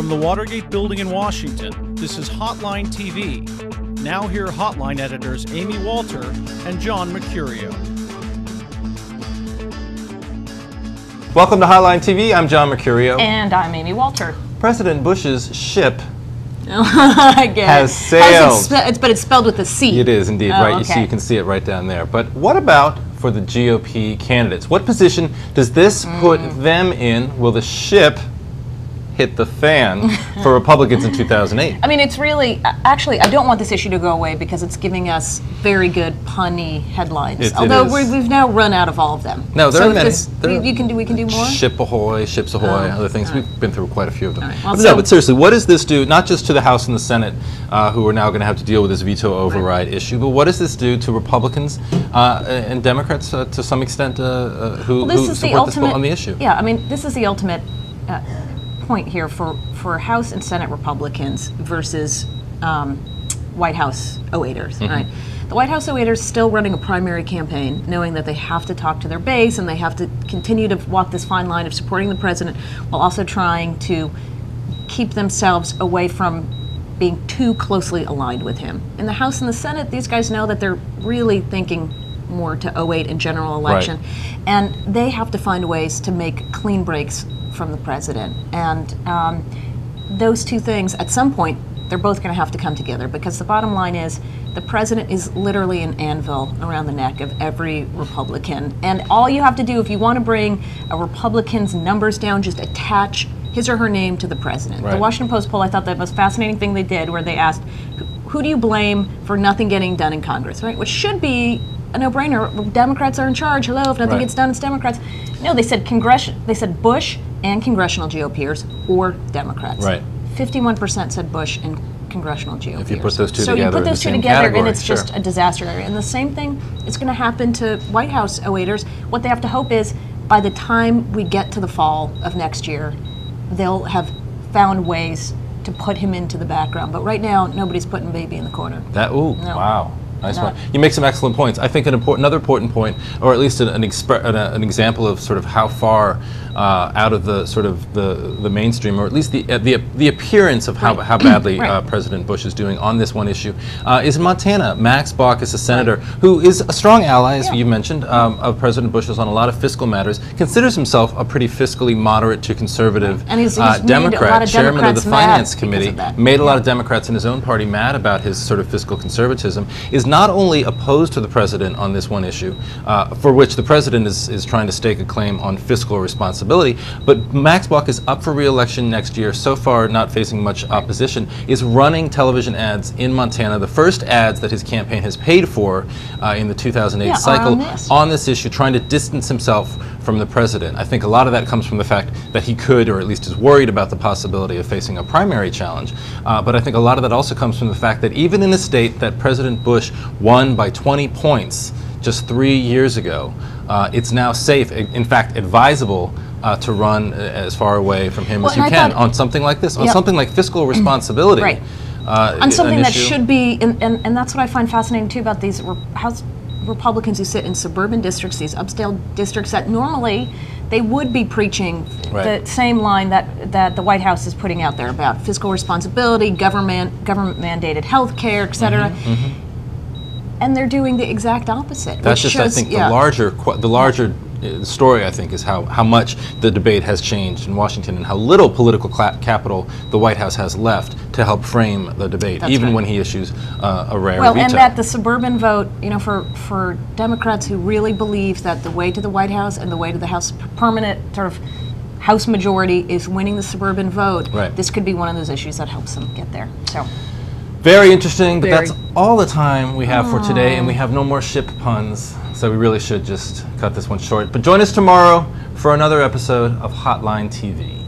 the Watergate building in Washington, this is Hotline TV. Now here are Hotline editors Amy Walter and John Mercurio. Welcome to Hotline TV. I'm John Mercurio. And I'm Amy Walter. President Bush's ship Again. has sailed. But it's spelled with a C. It is indeed, oh, right? Okay. You can see it right down there. But what about for the GOP candidates? What position does this put them in? Will the ship hit the fan for Republicans in 2008? I mean, it's really, actually, I don't want this issue to go away because it's giving us very good punny headlines. Although we've now run out of all of them. No, there are many. We can do more? Ship ahoy, ships ahoy, other things. We've been through quite a few of them. Right. Well, But seriously, what does this do, not just to the House and the Senate, who are now going to have to deal with this veto override issue, but what does this do to Republicans and Democrats to some extent who support this bill on the issue? Yeah, I mean, this is the ultimate point here for House and Senate Republicans versus White House 08ers, right? The White House 08ers still running a primary campaign, knowing that they have to talk to their base and they have to continue to walk this fine line of supporting the president while also trying to keep themselves away from being too closely aligned with him. In the House and the Senate, these guys know that they're really thinking more to 08 and general election, and they have to find ways to make clean breaks from the president. And those two things, at some point, they're both going to have to come together, because the bottom line is the president is literally an anvil around the neck of every Republican. And all you have to do if you want to bring a Republican's numbers down, just attach his or her name to the president. The Washington Post poll, I thought that most fascinating thing they did, where they asked, who do you blame for nothing getting done in Congress, right? Which should be a no-brainer. Democrats are in charge. Hello, if nothing gets done, it's Democrats. No, they said Bush and congressional GOPers or Democrats. 51% said Bush and congressional GOPers. If you put those two so together, you put those two together, category, and it's just a disaster area. And the same thing is going to happen to White House 08ers. What they have to hope is, by the time we get to the fall of next year, they'll have found ways to put him into the background. But right now, nobody's putting baby in the corner. Wow. Nice one. You make some excellent points. I think another important point, or at least an example of sort of how far out of the sort of the mainstream, or at least the appearance of how badly President Bush is doing on this one issue, is in Montana. Max Baucus, a senator who is a strong ally, as you mentioned, of President Bush's on a lot of fiscal matters, considers himself a pretty fiscally moderate to conservative Democrat, chairman of the Finance Committee, made a lot of Democrats in his own party mad about his sort of fiscal conservatism, is not only opposed to the president on this one issue, for which the president is trying to stake a claim on fiscal responsibility, but Max Baucus is up for re-election next year, so far not facing much opposition, is running television ads in Montana, the first ads that his campaign has paid for in the 2008 cycle on this issue, trying to distance himself from the president. I think a lot of that comes from the fact that he could, or at least is worried about the possibility of facing a primary challenge, but I think a lot of that also comes from the fact that even in a state that President Bush won by 20 points just 3 years ago, it's now safe, in fact advisable, to run as far away from him as you can on something like this, on something like fiscal responsibility. On something that should be, and that's what I find fascinating too about these House Republicans who sit in suburban districts, these upscale districts that normally they would be preaching the same line that the White House is putting out there about fiscal responsibility, government mandated health care, et cetera. And they're doing the exact opposite. That's just, I think, the larger story, I think, is how much the debate has changed in Washington and how little political capital the White House has left to help frame the debate, even when he issues a rare veto. And that the suburban vote, you know, for Democrats who really believe that the way to the White House and the way to the House permanent sort of House majority is winning the suburban vote, this could be one of those issues that helps them get there. So. Very interesting, but that's all the time we have for today, and we have no more ship puns, so we really should just cut this one short. But join us tomorrow for another episode of Hotline TV.